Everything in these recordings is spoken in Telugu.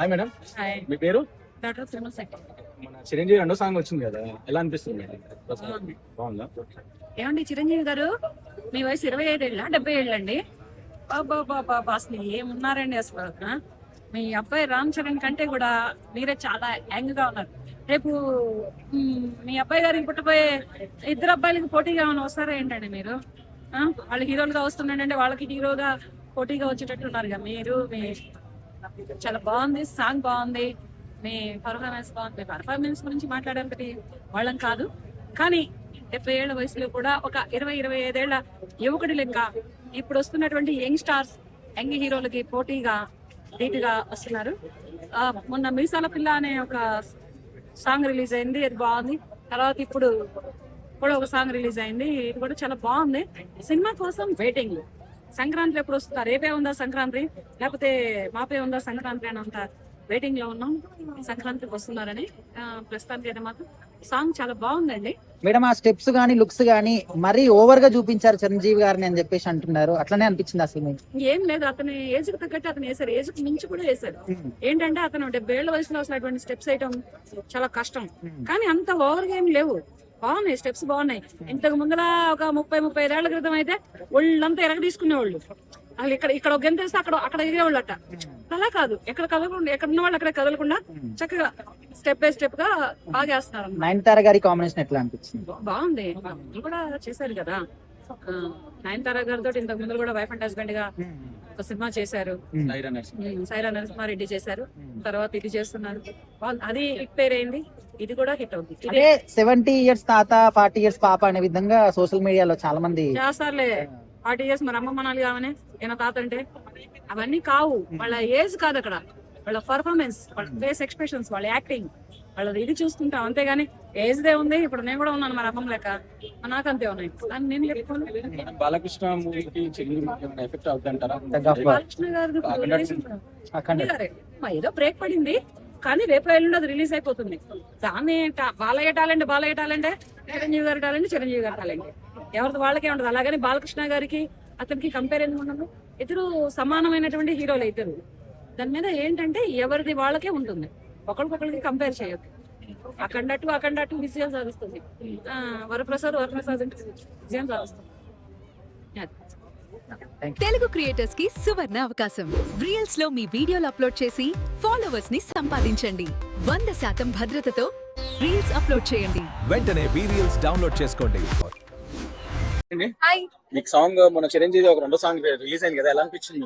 హాయ్ మేడం, హాయ్ మీ పేరు? డాక్టర్ తిరుమల శెట్టి. మన చిరంజీవి రెండో సాంగ్ వచ్చింది కదా, ఎలా అనిపిస్తుంది? బాగుందా? ఏమండి చిరంజీవి గారు, మీ వయసు 25 ఏళ్ళ 70 ఏళ్ళండి? బాబా అసలు ఏమున్నారండి అసలు. మీ అబ్బాయి రామ్ చరణ్ కంటే కూడా మీరే చాలా యంగ్ గా ఉన్నారు. రేపు మీ అబ్బాయి గారికి పుట్టబోయే ఇద్దరు అబ్బాయిలకి పోటీగా ఏమైనా వస్తారా ఏంటండి మీరు? వాళ్ళు హీరోలుగా వస్తున్నాడంటే వాళ్ళకి హీరోగా పోటీగా వచ్చేటట్టు ఉన్నారుగా మీరు. మీ చాలా బాగుంది, సాంగ్ బాగుంది, మీ పర్ఫార్మెన్స్ బాగుంది. మీ పర్ఫార్మెన్స్ గురించి మాట్లాడేంతటి వాళ్ళం కాదు, కానీ 70 ఏళ్ల వయసులో కూడా ఒక 20-25 ఏళ్ల యువకుడి లెక్క ఇప్పుడు వస్తున్నటువంటి యంగ్ స్టార్స్, యంగ్ హీరోలకి పోటీగా ధీటుగా వస్తున్నారు. మొన్న మీసాల పిల్ల అనే ఒక సాంగ్ రిలీజ్ అయింది, అది బాగుంది. తర్వాత ఇప్పుడు కూడా ఒక సాంగ్ రిలీజ్ అయింది, ఇది కూడా చాలా బాగుంది. సినిమా కోసం వెయిటింగ్. సంక్రాంతి ఎప్పుడు వస్తుందా? రేపే ఉందా సంక్రాంతి, లేకపోతే మాపే ఉందా సంక్రాంతి అని అంత వెయిటింగ్ లో ఉన్నాం. సంక్రాంతికి వస్తున్నారని. ప్రస్తుతానికి అయితే మాత్రం సాంగ్ చాలా బాగుందండి. మేడం, ఆ స్టెప్స్ గానీ లుక్స్ గానీ మరీ ఓవర్ గా చూపించారు చిరంజీవి గారిని అని చెప్పేసి అంటున్నారు, అట్లనే అనిపించింది అసలు మీకు? ఏం లేదు, అతని ఏజ్ కి తగ్గట్టు అతను వేసారు, ఏజ్ కి మించి కూడా వేసారు. ఏంటంటే అతను 70 ఏళ్ల వయసులో అసలు అటువంటి స్టెప్స్ వేయటం చాలా కష్టం, కానీ అంత ఓవర్ గా ఏం లేవు. బాగున్నాయి, స్టెప్స్ బాగున్నాయి. ఇంతకు ముందర ఒక 30-35 ఏళ్ల క్రితం అయితే ఒళ్ళంతా ఎరగ తీసుకునేవాళ్ళు. అసలు ఇక్కడ ఒక గంట వేస్తే అక్కడ ఎగిరేవాళ్ళు అట్ట. అలా కాదు, ఎక్కడ కదలకుండా, ఎక్కడ ఉన్న వాళ్ళు అక్కడ కదలకుండా చక్కగా స్టెప్ బై స్టెప్ గా బాగా వేస్తున్నారు. నయనతార గారి కాంబినేషన్ ఎట్లా అనిపించింది? బాగుంది, కూడా చేశారు కదా. నయనతార గారితో ఇంతకు ముందు కూడా వైఫ్ అండ్ హస్బెండ్ గా ఒక సినిమా చేశారు, సైరా నరసింహారెడ్డి చేశారు. తర్వాత ఇది చేస్తున్నారు, అది హిట్ పేరు అయింది, ఇది కూడా హిట్ అవుతుంది. అదే 70 ఇయర్స్ తాత 40 ఇయర్స్ పాప అనే విధంగా సోషల్ మీడియాలో చాలా మంది చేస్తారులే. 40 ఇయర్స్ మరి అమ్మ మనాలి కావనే ఏనా తాత అంటే, అవన్నీ కావు. వాళ్ళ ఏజ్ కాదు అక్కడ, వాళ్ళ పర్ఫార్మెన్స్, వాళ్ళ ఫేస్ ఎక్స్ప్రెషన్స్, వాళ్ళ యాక్టింగ్, వాళ్ళది ఇది చూసుకుంటాం. అంతేగాని ఏజ్ దే ఉంది. ఇప్పుడు నేను కూడా ఉన్నాను మరి అమ్మం లెక్క, నాకు అంతే ఉన్నాయి. కానీ నేను చెప్పుకోను. బాలకృష్ణ మూవీకి ఎఫెక్ట్ అవుతుంటారా? బాలకృష్ణ గారు ఏదో బ్రేక్ పడింది, కానీ రేపు ఎల్లుండి అది రిలీజ్ అయిపోతుంది. దాన్ని బాలయ్య టాలెంట్ చిరంజీవి గారి టాలెంట్ చిరంజీవి గారి టాలెంట్, ఎవరిది వాళ్ళకే ఉండదు. అలాగని బాలకృష్ణ గారికి అతనికి కంపేర్ ఎందుకు ఉండదు? ఇద్దరు సమానమైనటువంటి హీరోలు ఇద్దరు. దాని మీద ఏంటంటే ఎవరిది వాళ్ళకే ఉంటుంది, ఒకరికొకరికి కంపేర్ చేయొద్దు. అఖండ విజయం సాధిస్తుంది, వరప్రసాద్ విజయం సాధిస్తుంది. తెలుగు క్రియేటర్స్ కి సువర్ణ అవకాశం. రీల్స్ లో మీ వీడియోలు అప్లోడ్ చేసి ఫాలోవర్స్ ని సంపాదించండి. 100% భద్రతతో రీల్స్ అప్లోడ్ చేయండి. వెంటనే రీల్స్ డౌన్లోడ్ చేసుకోండి. మీకు సాంగ్ మన చిరంజీవి ఒక రెండో సాంగ్ రిలీజ్ అయింది కదా, ఎలా అనిపించింది?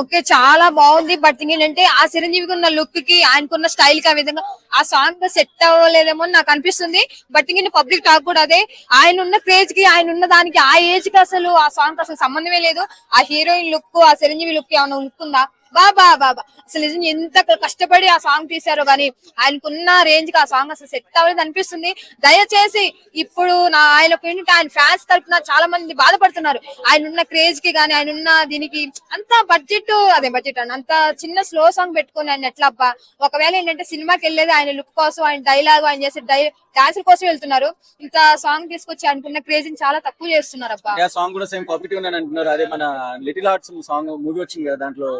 ఓకే, చాలా బాగుంది. బట్ ఏంటంటే ఆ చిరంజీవికి ఉన్న లుక్ కి, ఆయనకున్న స్టైల్ కి ఆ విధంగా ఆ సాంగ్ సెట్ అవ్వలేదేమో అని నాకు అనిపిస్తుంది. బట్ ఇంక పబ్లిక్ టాక్ కూడా అదే. ఆయన ఉన్న క్రేజ్ కి, ఆయన ఉన్న దానికి, ఆ ఏజ్ కి అసలు ఆ సాంగ్ అసలు సంబంధమే లేదు. ఆ హీరోయిన్ లుక్, ఆ చిరంజీవి లుక్ ఏమైనా లుక్ ఉందా? బాబా అసలు నిజం ఎంత కష్టపడి ఆ సాంగ్ తీశారో గానీ ఆయనకున్న రేంజ్ కి ఆ సాంగ్ అసలు సెట్ అవ్వలేదు అనిపిస్తుంది. దయచేసి ఇప్పుడు ఆయనకు ఏంటంటే ఆయన ఫ్యాన్స్ తరఫున చాలా మంది బాధపడుతున్నారు. ఆయన ఉన్న క్రేజ్ కి గానీ, ఆయన ఉన్న దీనికి అంత బడ్జెట్ అంత చిన్న స్లో సాంగ్ పెట్టుకుని ఆయన ఎట్లా అబ్బా? ఒకవేళ ఏంటంటే సినిమాకి వెళ్ళేది ఆయన లుక్ కోసం, ఆయన డైలాగ్, ఆయన చేసే డాన్సుల కోసం వెళ్తున్నారు. ఇంత సాంగ్ తీసుకొచ్చి ఆయనకున్న క్రేజ్ ని చాలా తక్కువ చేస్తున్నారు అబ్బా. సాంగ్ కూడా సేమ్ కాపీ ట్యూన్ అని అంటున్నారు. అదే మన లిటిల్ హార్ట్స్ సాంగ్ మూవీ వచ్చింది కదా, దాంట్లో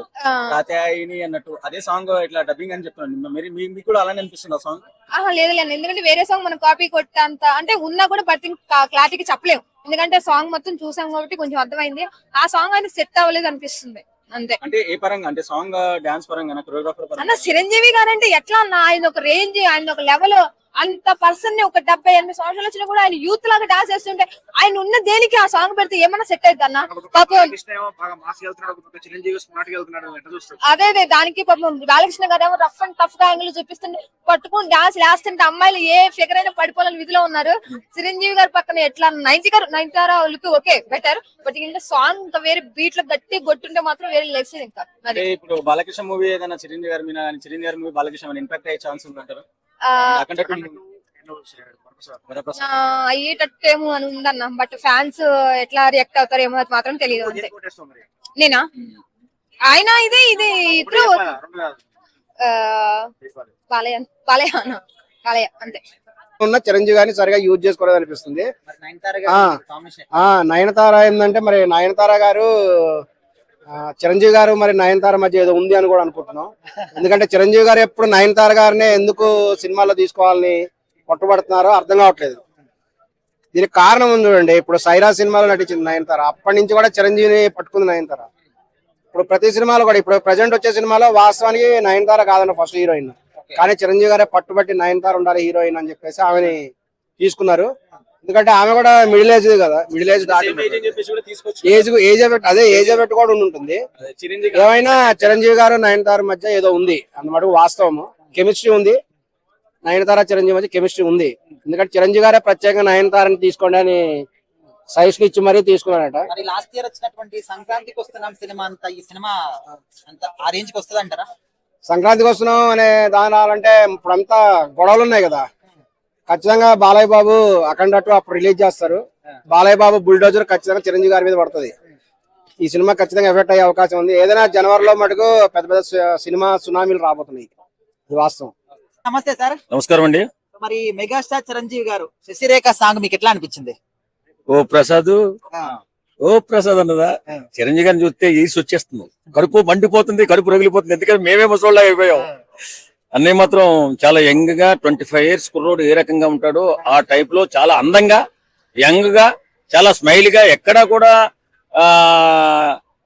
కాత్యాయిని అన్నట్టు అదే సాంగ్ ఇట్లా డబ్బింగ్ అని చెప్తున్నాను. మీకు కూడా అలానే అనిపిస్తుంది ఆ సాంగ్? లేదు, ఎందుకంటే వేరే సాంగ్ మనం కాపీ కొట్టంత అంటే ఉన్నా కూడా బట్ క్లారిటీకి చెప్పలేము. ఎందుకంటే సాంగ్ మొత్తం చూసాం కాబట్టి కొంచెం అర్థమైంది. ఆ సాంగ్ ఆయన సెట్ అవ్వలేదు అనిపిస్తుంది అంతే. అంటే ఏ పరంగా? అంటే సాంగ్ డాన్స్ పరంగా, కొరియోగ్రాఫర్ పరంగా? అన్న చిరంజీవి గారంటే ఎట్లా అన్న, ఆయన ఒక రేంజ్, ఆయన ఒక లెవెల్, అంత పర్సన్ ని ఒక 70-80 సంవత్సరాలు వచ్చినా కూడా ఆయన యూత్ లాగా డాన్స్ చేస్తుంటే ఆయన ఉన్న దేనికి ఆ సాంగ్ పెడితే ఏమన్నా సెట్ అవుతుంది అన్న? పాపం అదే దానికి పాపం బాలకృష్ణ గారు ఏమో రఫ్ అండ్ టఫ్ గా యాంగిల్ చూపిస్తుంటే పట్టుకుని డాన్స్ వేస్తుంటే అమ్మాయిలు ఏ ఫిగర్ అయినా పడిపోవాలని విధిలో ఉన్నారు. చిరంజీవి గారి పక్కన ఎట్లా నైన్తార లుక్ ఓకే బెటర్, బట్ ఇంకా సాంగ్ ఇంకా వేరే బీట్ లో గట్టి కొట్టుంటే మాత్రం వేరే లెగ్స్. ఇంకా ఇప్పుడు బాలకృష్ణ మూవీ ఏదైనా చిరంజీవి గారి మీద, చిరంజీవి గారి మూవీ బాలకృష్ణ ఇంపాక్ట్ అయ్యే ఛాన్స్ ఉందంటారు? అయ్యేటట్టేమో అని ఉందన్న, బట్ ఫ్యాన్స్ ఎట్లా రియాక్ట్ అవుతారేమో అది మాత్రం తెలియదు అంతే. నేనా ఆయన ఇది ఇద్దరు బాలయ్య అంతే. ఉన్న చిరంజీవి గారిని సరిగా యూజ్ చేసుకోలేదు అనిపిస్తుంది. నయనతార ఏంటంటే మరి నయనతార గారు చిరంజీవి గారు మరి నయనతార మధ్య ఏదో ఉంది అని కూడా అనుకుంటున్నాం. ఎందుకంటే చిరంజీవి గారు ఎప్పుడు నయనతార గారినే ఎందుకు సినిమాలో తీసుకోవాలని పట్టుబడుతున్నారో అర్థం కావట్లేదు. దీనికి కారణం ఉంది చూడండి. ఇప్పుడు సైరా సినిమాలో నటించింది నయనతార, అప్పటి నుంచి కూడా చిరంజీవిని పట్టుకుంది నయనతార. ఇప్పుడు ప్రతి సినిమాలో కూడా ఇప్పుడు ప్రజెంట్ వచ్చే సినిమాలో వాస్తవానికి నయనతార కాదన్న ఫస్ట్ హీరోయిన్, కానీ చిరంజీవి గారే పట్టుబట్టి నయనతార ఉండాలి హీరోయిన్ అని చెప్పేసి ఆమెని తీసుకున్నారు. ఎందుకంటే ఆమె కూడా మిడిల్ ఏజ్ కదా, మిడిల్ ఏజ్ దాటి ఏజ్ ఎఫెక్ట్ కూడా ఉంటుంది. ఏమైనా చిరంజీవి గారు నయనతార మధ్య ఏదో ఉంది అన్నమాట వాస్తవము. కెమిస్ట్రీ ఉంది, నయనతార చిరంజీవి మధ్య కెమిస్ట్రీ ఉంది. ఎందుకంటే చిరంజీవి గారే ప్రత్యేకంగా నయనతారని తీసుకోండి అని సైజ్ ఇచ్చి మరీ తీసుకున్నాడట. మరి లాస్ట్ ఇయర్ వచ్చినటువంటి సంక్రాంతికి వస్తున్నాం సినిమా అంతా, ఈ సినిమా అంత ఆ రేంజ్ కి వస్తుంది అంటారా? సంక్రాంతికి వస్తున్నాం అనే దానాలంటే ఇప్పుడంతా గొడవలు ఉన్నాయి కదా. ఖచ్చితంగా బాలయ్య బాబు అఖండ 2 అప్పుడు రిలీజ్ చేస్తారు. బాలయ్య బాబు బుల్డోజర్ ఖచ్చితంగా చిరంజీవి గారి మీద పడుతుంది. ఈ సినిమా ఖచ్చితంగా ఎఫెక్ట్ అయ్యే అవకాశం ఉంది. ఏదైనా జనవరిలో మటుకు పెద్ద పెద్ద సినిమా సునామీలు రాబోతున్నాయి, ఇది వాస్తవం. నమస్తే సార్. నమస్కారం అండి. మరి మెగాస్టార్ చిరంజీవి గారు శశిరేఖ సాంగ్ మీకు ఎట్లా అనిపించింది? ఓ ప్రసాద్ అన్నదా, చిరంజీవి గారిని చూస్తే ఈసి వచ్చేస్తుంది, కడుపు మండిపోతుంది, కడుపు రగిలిపోతుంది. ఎందుకంటే మేమే ముసోళ్ళ అయిపోయాం. అన్నయ్య మాత్రం చాలా యంగ్ గా 25 years కుర్రోడు ఏ రకంగా ఉంటాడో ఆ టైప్ లో చాలా అందంగా, యంగ్ గా, చాలా స్మైల్ గా, ఎక్కడా కూడా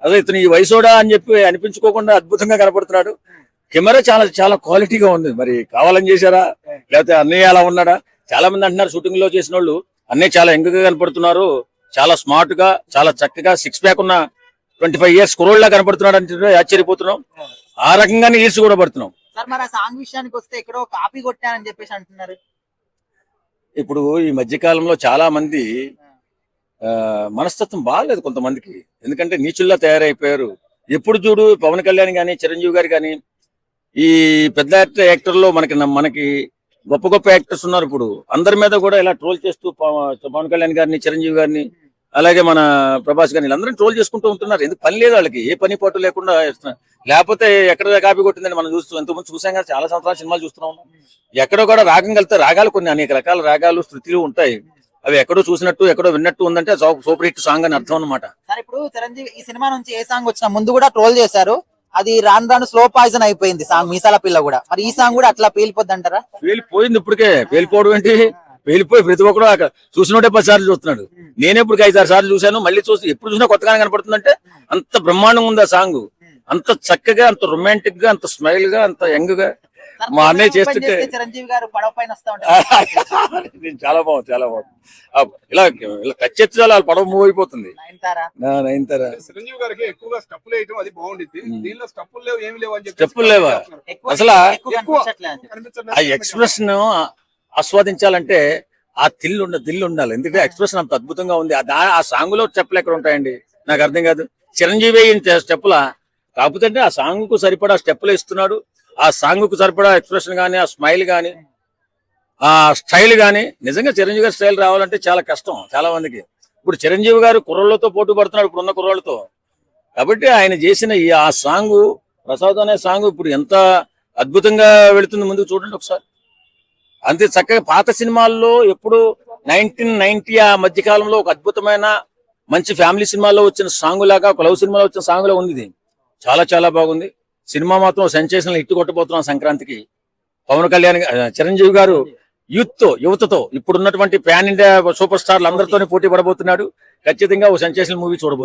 అదే ఇతను ఈ వయసోడా అని చెప్పి అనిపించుకోకుండా అద్భుతంగా కనపడుతున్నాడు. కెమెరా చాలా చాలా క్వాలిటీగా ఉంది. మరి కావాలని చేశారా లేకపోతే అన్నయ్య అలా ఉన్నాడా? చాలా మంది అంటున్నారు షూటింగ్ లో చేసిన వాళ్ళు అన్నయ్య చాలా యంగ్ గా కనపడుతున్నారు, చాలా స్మార్ట్ గా, చాలా చక్కగా 6 pack ఉన్న 25 years కుర్రోళ్ళ కనపడుతున్నాడు అంటే ఆశ్చర్యపోతున్నాం. ఆ రకంగానే ఈడ్చి కూడా పడుతున్నాం. సార్ మరి ఆ సాంగ్ విషయానికి వస్తే ఎక్కడో కాపీ కొట్టానని చెప్పేసి అంటున్నారు. ఇప్పుడు ఈ మధ్య కాలంలో చాలా మంది మనస్తత్వం బాగాలేదు కొంతమందికి. ఎందుకంటే నీచుల్లా తయారైపోయారు. ఎప్పుడు చూడు పవన్ కళ్యాణ్ గాని చిరంజీవి గారు గాని ఈ పెద్ద యాక్టర్లో మనకి గొప్ప గొప్ప యాక్టర్స్ ఉన్నారు. ఇప్పుడు అందరి మీద కూడా ఇలా ట్రోల్ చేస్తూ పవన్ కళ్యాణ్ గారిని, చిరంజీవి గారిని, అలాగే మన ప్రభాస్ గారిని అందరినీ ట్రోల్ చేసుకుంటూ ఉంటున్నారు. ఎందుకు పని లేదు వాళ్ళకి, ఏ పని పాటు లేకుండా లేకపోతే ఎక్కడ కాపీ కొట్టిందని మనం ఎంతమంది చూసాం కదా, చాలా సంవత్సరాల సినిమాలు చూస్తున్నాం. ఎక్కడో కూడా రాగం కలితే రాగాలు కొన్ని అనేక రకాల రాగాలు శృతులు ఉంటాయి. అవి ఎక్కడో చూసినట్టు ఎక్కడో విన్నట్టు ఉందంటే సూపర్ హిట్ సాంగ్ అని అర్థం అన్నమాట. సార్ ఇప్పుడు చిరంజీవి ఈ సినిమా నుంచి ఏ సాంగ్ వచ్చినా ముందు కూడా ట్రోల్ చేశారు, అది రాను రాను స్లో పాయిజన్ అయిపోయింది సాంగ్ మీసాల పిల్ల కూడా. మరి ఈ సాంగ్ కూడా అట్లా పేలిపోద్ది అంటారా? పేలిపోయింది. ఇప్పటికే పేలిపోవడం ఏంటి, పేలిపోయి ప్రతి ఒక్కరు చూసినోటే 10 సార్లు చూస్తున్నాడు. నేనే ఇప్పుడు 5-6 సార్లు చూశాను. మళ్ళీ చూసి ఎప్పుడు చూసినా కొత్తగానే కనపడుతుందంటే అంత బ్రహ్మాండంగా ఉంది ఆ సాంగ్. అంత చక్కగా, అంత రొమాంటిక్ గా, అంత స్మైల్ గా, అంత యంగ్ గా మా అన్నయ్య చేస్తుంటే చిరంజీవి గారు పడవ పైన వస్తా చాలా బాగుంది, చాలా బాగుంది. ఇలా టచ్ చేస్తే చాలా పడవ మూవ్ అయిపోతుంది. నయనతార చిరంజీవి గారికి ఎక్కువగా స్టెప్పులు వేయటం అది బాగుండిద్ది. దీనిలో స్టెప్పులు లేవు, ఏమి లేవు అని చెప్పి స్టెప్పులు లేవా? అసలు ఆ ఎక్స్ప్రెషన్ ఆస్వాదించాలంటే ఆ దిల్లు ఉండాలి. ఎందుకంటే ఎక్స్ప్రెషన్ అంత అద్భుతంగా ఉంది. ఆ సాంగ్ లో స్టెప్పులు ఎక్కడ ఉంటాయండి? నాకు అర్థం కాదు. చిరంజీవి స్టెప్పులా? కాకపోతే ఆ సాంగ్ కు సరిపడా స్టెప్పులు ఇస్తున్నాడు. ఆ సాంగ్ కు సరిపడా ఎక్స్ప్రెషన్ గానీ, ఆ స్మైల్ గానీ, ఆ స్టైల్ గానీ, నిజంగా చిరంజీవి గారి స్టైల్ రావాలంటే చాలా కష్టం చాలా మందికి. ఇప్పుడు చిరంజీవి గారు కుర్రోళ్ళతో పోటీ పడుతున్నాడు ఇప్పుడున్న కుర్రోళ్ళతో. కాబట్టి ఆయన చేసిన ఆ సాంగ్ ప్రసాద్ అనే సాంగ్ ఇప్పుడు ఎంత అద్భుతంగా వెళుతుంది ముందుకు చూడండి ఒకసారి. అంతే చక్కగా పాత సినిమాల్లో ఎప్పుడు 1990 ఆ మధ్య కాలంలో ఒక అద్భుతమైన మంచి ఫ్యామిలీ సినిమాలో వచ్చిన సాంగ్ లాగా, ఒక లవ్ సినిమాలో వచ్చిన సాంగ్ లా ఉంది ఇది. చాలా చాలా బాగుంది. సినిమా మాత్రం సెన్సేషనల్ హిట్ కొట్టబోతున్నాం సంక్రాంతికి. పవన్ కళ్యాణ్, చిరంజీవి గారు యువతతో ఇప్పుడున్నటువంటి పాన్ ఇండియా సూపర్ స్టార్లు అందరితోనే పోటీ పడబోతున్నాడు. ఖచ్చితంగా ఓ సెన్సేషనల్ మూవీ చూడబోతున్నాడు.